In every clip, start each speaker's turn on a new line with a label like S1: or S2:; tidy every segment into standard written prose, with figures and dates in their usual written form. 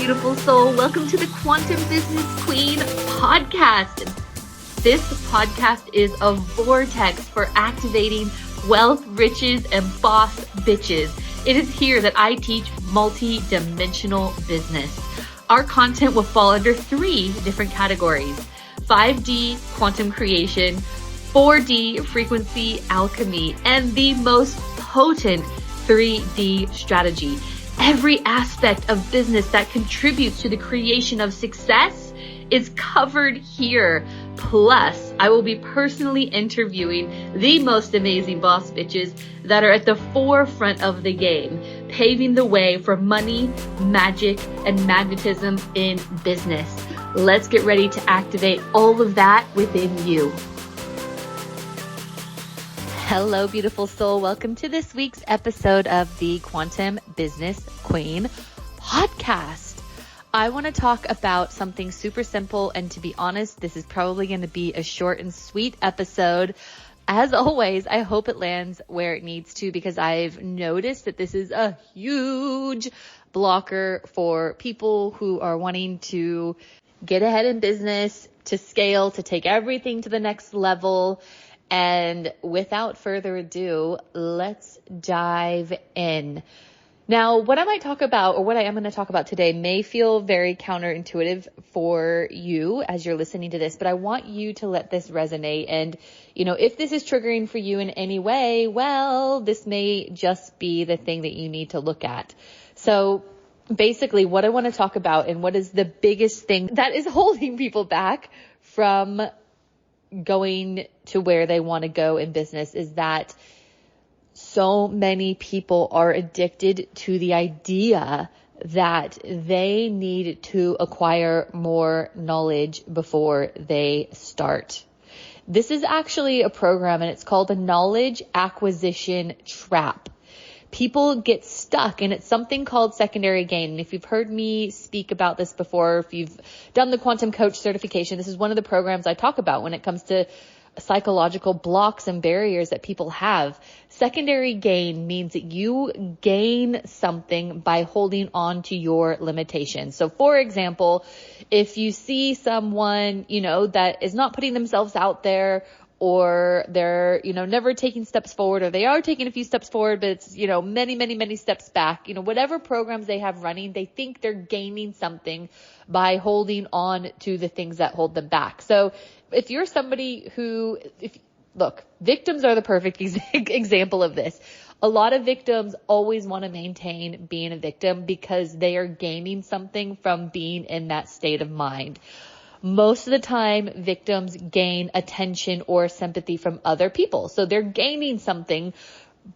S1: beautiful soul. Welcome to the Quantum Business Queen podcast. This podcast is a vortex for activating wealth, riches, and boss bitches. It is here that I teach multi-dimensional business. Our content will fall under 3 different categories: 5D quantum creation, 4D frequency alchemy, and the most potent 3D strategy. Every aspect of business that contributes to the creation of success is covered here. Plus, I will be personally interviewing the most amazing boss bitches that are at the forefront of the game, paving the way for money, magic, and magnetism in business. Let's get ready to activate all of that within you. Hello, beautiful soul. Welcome to this week's episode of the Quantum Business Queen podcast. I want to talk about something super simple, and to be honest, this is probably going to be a short and sweet episode. As always, I hope it lands where it needs to, because I've noticed that this is a huge blocker for people who are wanting to get ahead in business, to scale, to take everything to the next level. And without further ado, let's dive in. Now, what I might talk about, or what I am going to talk about today, may feel very counterintuitive for you as you're listening to this, but I want you to let this resonate. And, if this is triggering for you in any way, well, this may just be the thing that you need to look at. So basically, what I want to talk about, and what is the biggest thing that is holding people back from going to where they want to go in business, is that so many people are addicted to the idea that they need to acquire more knowledge before they start. This is actually a program, and it's called the knowledge acquisition trap. People get stuck, and it's something called secondary gain. And if you've heard me speak about this before, if you've done the quantum coach certification, this is one of the programs I talk about when it comes to psychological blocks and barriers that people have. Secondary gain means that you gain something by holding on to your limitations. So for example, if you see someone, that is not putting themselves out there, or they're, never taking steps forward, or they are taking a few steps forward, but it's, many steps back, whatever programs they have running, they think they're gaining something by holding on to the things that hold them back. So if you're somebody who, look, victims are the perfect example of this. A lot of victims always want to maintain being a victim because they are gaining something from being in that state of mind. Most of the time, victims gain attention or sympathy from other people. So they're gaining something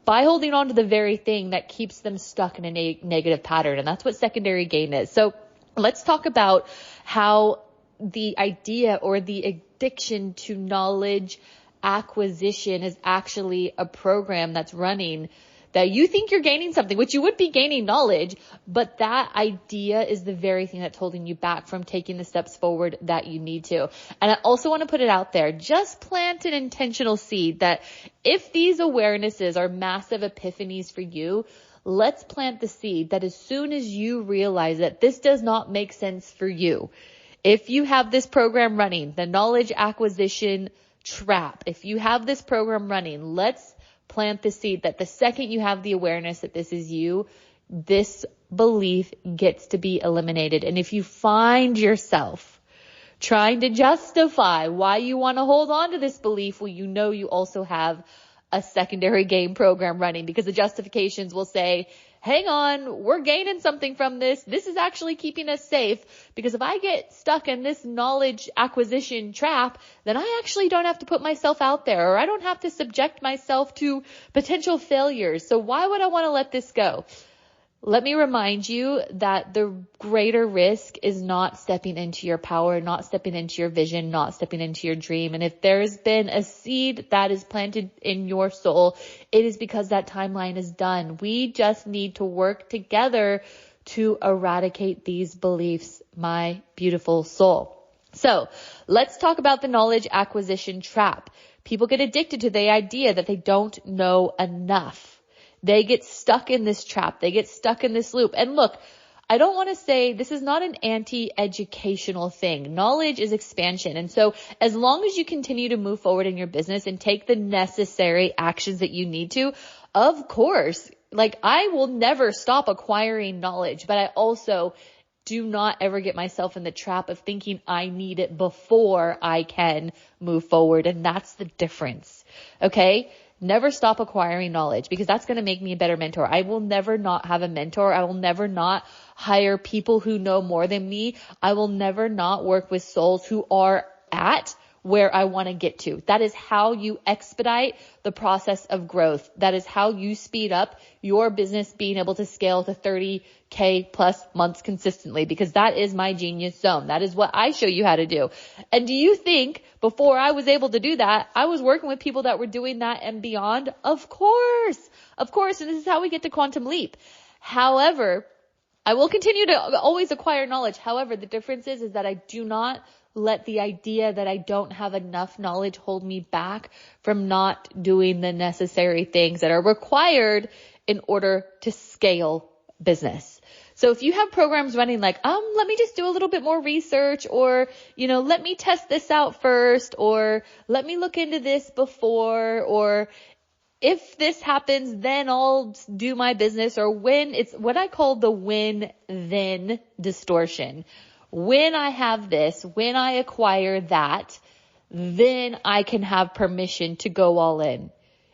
S1: by holding on to the very thing that keeps them stuck in a negative pattern. And that's what secondary gain is. So let's talk about how the idea or the addiction to knowledge acquisition is actually a program that's running that you think you're gaining something, which you would be gaining knowledge, but that idea is the very thing that's holding you back from taking the steps forward that you need to. And I also want to put it out there, just plant an intentional seed that if these awarenesses are massive epiphanies for you, let's plant the seed that as soon as you realize that this does not make sense for you, if you have this program running, the knowledge acquisition trap, if you have this program running, let's plant the seed that the second you have the awareness that this is you, this belief gets to be eliminated. And if you find yourself trying to justify why you want to hold on to this belief, well, you also have a secondary gain program running, because the justifications will say, hang on, we're gaining something from this. This is actually keeping us safe, because if I get stuck in this knowledge acquisition trap, then I actually don't have to put myself out there, or I don't have to subject myself to potential failures. So why would I want to let this go? Let me remind you that the greater risk is not stepping into your power, not stepping into your vision, not stepping into your dream. And if there's been a seed that is planted in your soul, it is because that timeline is done. We just need to work together to eradicate these beliefs, my beautiful soul. So let's talk about the knowledge acquisition trap. People get addicted to the idea that they don't know enough. They get stuck in this trap. They get stuck in this loop. And look, I don't want to say this is not an anti-educational thing. Knowledge is expansion. And so as long as you continue to move forward in your business and take the necessary actions that you need to, of course, like I will never stop acquiring knowledge, but I also do not ever get myself in the trap of thinking I need it before I can move forward. And that's the difference. Okay. Never stop acquiring knowledge, because that's going to make me a better mentor. I will never not have a mentor. I will never not hire people who know more than me. I will never not work with souls who are at where I want to get to. That is how you expedite the process of growth. That is how you speed up your business being able to scale to 30K plus months consistently, because that is my genius zone. That is what I show you how to do. And do you think before I was able to do that, I was working with people that were doing that and beyond? Of course. Of course. And this is how we get to Quantum Leap. However, I will continue to always acquire knowledge. However, the difference is that I do not let the idea that I don't have enough knowledge hold me back from not doing the necessary things that are required in order to scale business. So if you have programs running like, let me just do a little bit more research, or, let me test this out first, or let me look into this before, or if this happens, then I'll do my business, or when it's what I call the win-then distortion. When I have this, when I acquire that, then I can have permission to go all in.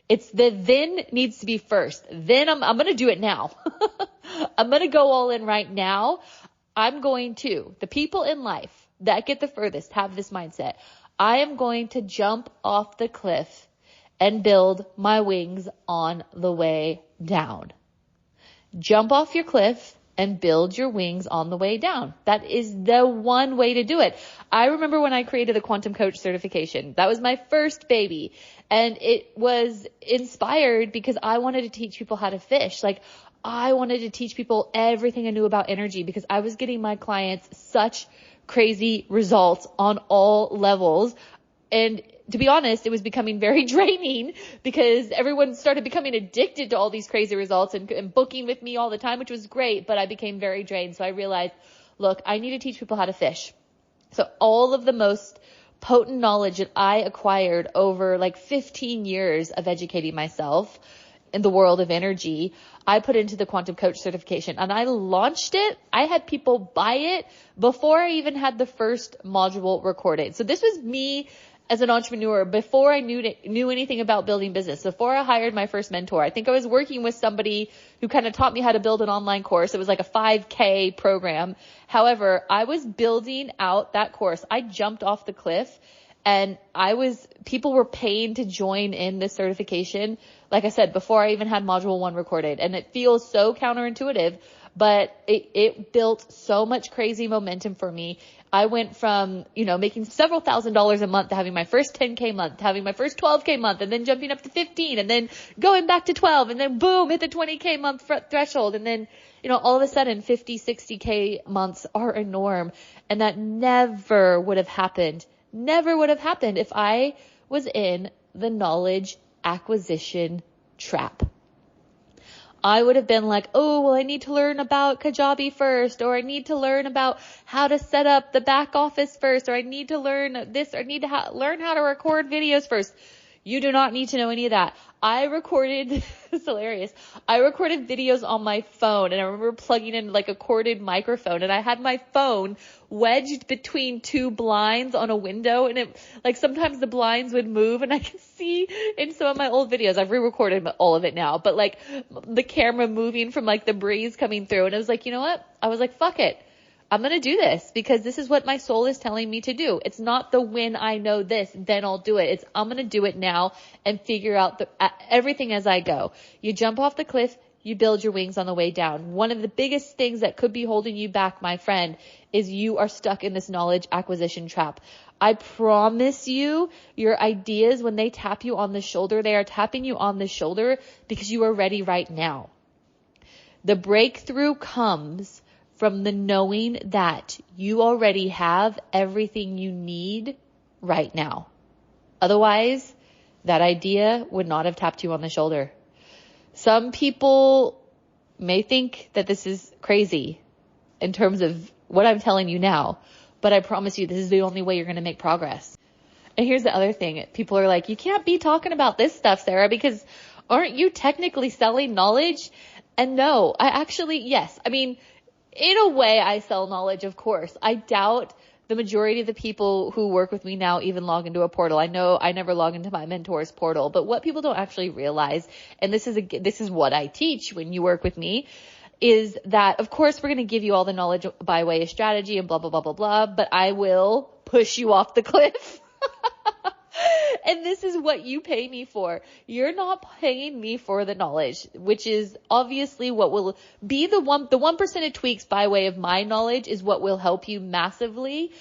S1: It's the then needs to be first. Then I'm going to do it now. I'm going to go all in right now. The people in life that get the furthest have this mindset. I am going to jump off the cliff and build my wings on the way down. Jump off your cliff and build your wings on the way down. That is the one way to do it. I remember when I created the Quantum Coach certification. That was my first baby. And it was inspired because I wanted to teach people how to fish. Like, I wanted to teach people everything I knew about energy, because I was getting my clients such crazy results on all levels. And to be honest, it was becoming very draining, because everyone started becoming addicted to all these crazy results and booking with me all the time, which was great, but I became very drained. So I realized, look, I need to teach people how to fish. So all of the most potent knowledge that I acquired over like 15 years of educating myself in the world of energy, I put into the Quantum Coach certification, and I launched it. I had people buy it before I even had the first module recorded. So this was me as an entrepreneur before I knew anything about building business, before I hired my first mentor. I think I was working with somebody who kind of taught me how to build an online course. It was like a 5K program. However, I was building out that course. I jumped off the cliff, and people were paying to join in this certification, like I said, before I even had module 1 recorded. And it feels so counterintuitive, but it built so much crazy momentum for me. I went from, making several $1,000s a month to having my first 10K month, to having my first 12K month, and then jumping up to 15, and then going back to 12, and then boom, hit the 20K month threshold. And then, all of a sudden 50, 60K months are a norm. And that never would have happened if I was in the knowledge acquisition trap. I would have been like, oh, well, I need to learn about Kajabi first, or I need to learn about how to set up the back office first, or I need to learn this, or I need to learn how to record videos first. You do not need to know any of that. It's hilarious. I recorded videos on my phone, and I remember plugging in like a corded microphone, and I had my phone wedged between 2 blinds on a window, and sometimes the blinds would move, and I could see in some of my old videos, I've re-recorded all of it now, but like the camera moving from like the breeze coming through, and I was like, you know what? I was like, fuck it. I'm going to do this because this is what my soul is telling me to do. It's not the when I know this, then I'll do it. It's I'm going to do it now and figure out everything as I go. You jump off the cliff, you build your wings on the way down. One of the biggest things that could be holding you back, my friend, is you are stuck in this knowledge acquisition trap. I promise you, your ideas, when they tap you on the shoulder, they are tapping you on the shoulder because you are ready right now. The breakthrough comes from the knowing that you already have everything you need right now. Otherwise, that idea would not have tapped you on the shoulder. Some people may think that this is crazy, in terms of what I'm telling you now, but I promise you this is the only way you're going to make progress. And here's the other thing. People are like, you can't be talking about this stuff, Sarah, because aren't you technically selling knowledge? And no, yes. I mean, in a way I sell knowledge, of course. I doubt the majority of the people who work with me now even log into a portal. I know I never log into my mentor's portal, but what people don't actually realize, and this is what I teach when you work with me, is that of course we're going to give you all the knowledge by way of strategy and blah, blah, blah, blah, blah, but I will push you off the cliff. And this is what you pay me for. You're not paying me for the knowledge, which is obviously what will be the 1% of tweaks by way of my knowledge is what will help you massively.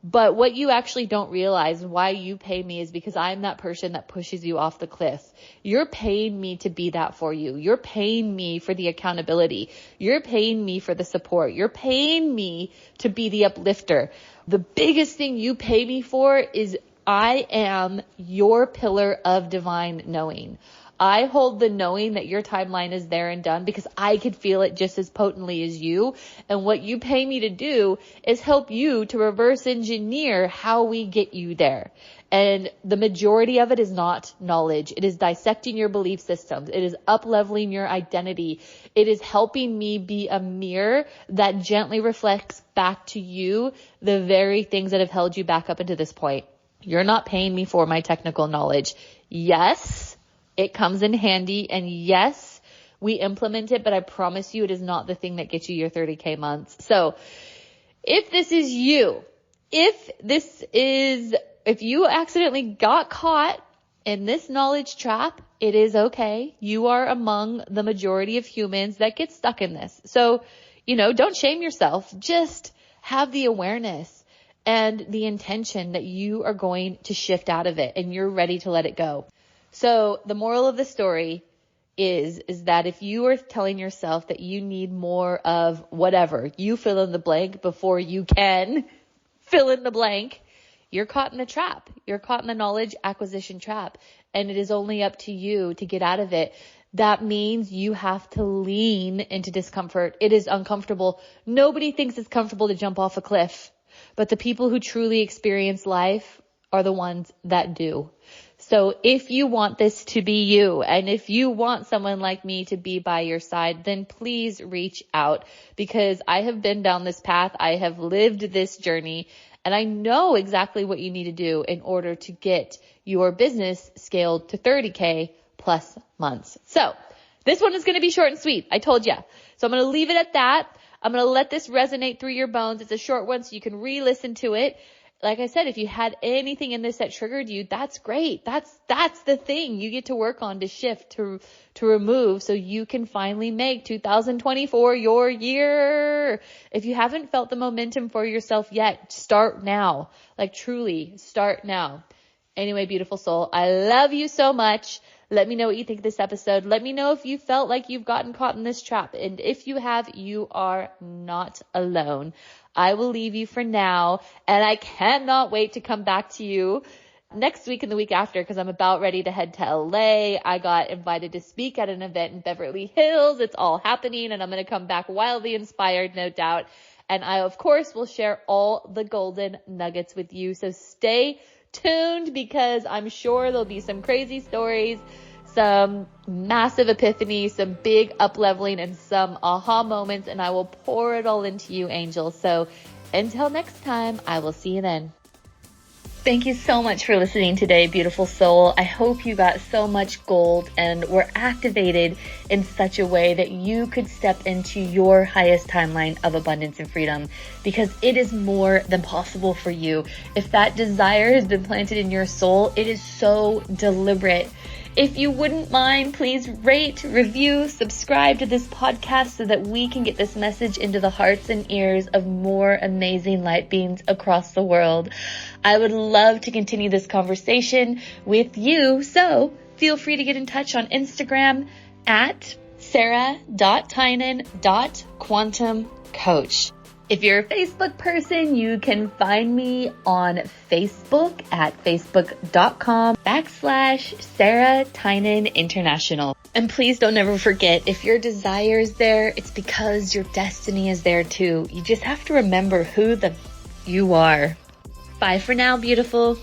S1: But what you actually don't realize, why you pay me, is because I'm that person that pushes you off the cliff. You're paying me to be that for you. You're paying me for the accountability. You're paying me for the support. You're paying me to be the uplifter. The biggest thing you pay me for is I am your pillar of divine knowing. I hold the knowing that your timeline is there and done because I could feel it just as potently as you. And what you pay me to do is help you to reverse engineer how we get you there. And the majority of it is not knowledge. It is dissecting your belief systems. It is up-leveling your identity. It is helping me be a mirror that gently reflects back to you the very things that have held you back up into this point. You're not paying me for my technical knowledge. Yes, it comes in handy, and yes, we implement it, but I promise you it is not the thing that gets you your 30K months. So if this is you, if you accidentally got caught in this knowledge trap, it is okay. You are among the majority of humans that get stuck in this. So, don't shame yourself. Just have the awareness and the intention that you are going to shift out of it and you're ready to let it go. So the moral of the story is that if you are telling yourself that you need more of whatever, you fill in the blank before you can fill in the blank, you're caught in the trap. You're caught in the knowledge acquisition trap, and it is only up to you to get out of it. That means you have to lean into discomfort. It is uncomfortable. Nobody thinks it's comfortable to jump off a cliff. But the people who truly experience life are the ones that do. So if you want this to be you, and if you want someone like me to be by your side, then please reach out, because I have been down this path. I have lived this journey, and I know exactly what you need to do in order to get your business scaled to 30K plus months. So this one is going to be short and sweet. I told you. So I'm going to leave it at that. I'm going to let this resonate through your bones. It's a short one, so you can re-listen to it. Like I said, if you had anything in this that triggered you, that's great. That's the thing you get to work on, to shift, to remove, so you can finally make 2024 your year. If you haven't felt the momentum for yourself yet, start now. Like truly, start now. Anyway, beautiful soul, I love you so much. Let me know what you think of this episode. Let me know if you felt like you've gotten caught in this trap. And if you have, you are not alone. I will leave you for now, and I cannot wait to come back to you next week and the week after, because I'm about ready to head to LA. I got invited to speak at an event in Beverly Hills. It's all happening, and I'm going to come back wildly inspired, no doubt. And I, of course, will share all the golden nuggets with you. So stay tuned, because I'm sure there'll be some crazy stories, some massive epiphany, some big up-leveling, and some aha moments, and I will pour it all into you, angels. So until next time, I will see you then. Thank you so much for listening today, beautiful soul. I hope you got so much gold and were activated in such a way that you could step into your highest timeline of abundance and freedom, because it is more than possible for you. If that desire has been planted in your soul, it is so deliberate. If you wouldn't mind, please rate, review, subscribe to this podcast so that we can get this message into the hearts and ears of more amazing light beings across the world. I would love to continue this conversation with you, so feel free to get in touch on Instagram at sarah.tynan.quantumcoach. If you're a Facebook person, you can find me on Facebook at facebook.com/Sarah Tynan International. And please don't ever forget, if your desire is there, it's because your destiny is there too. You just have to remember who you are. Bye for now, beautiful.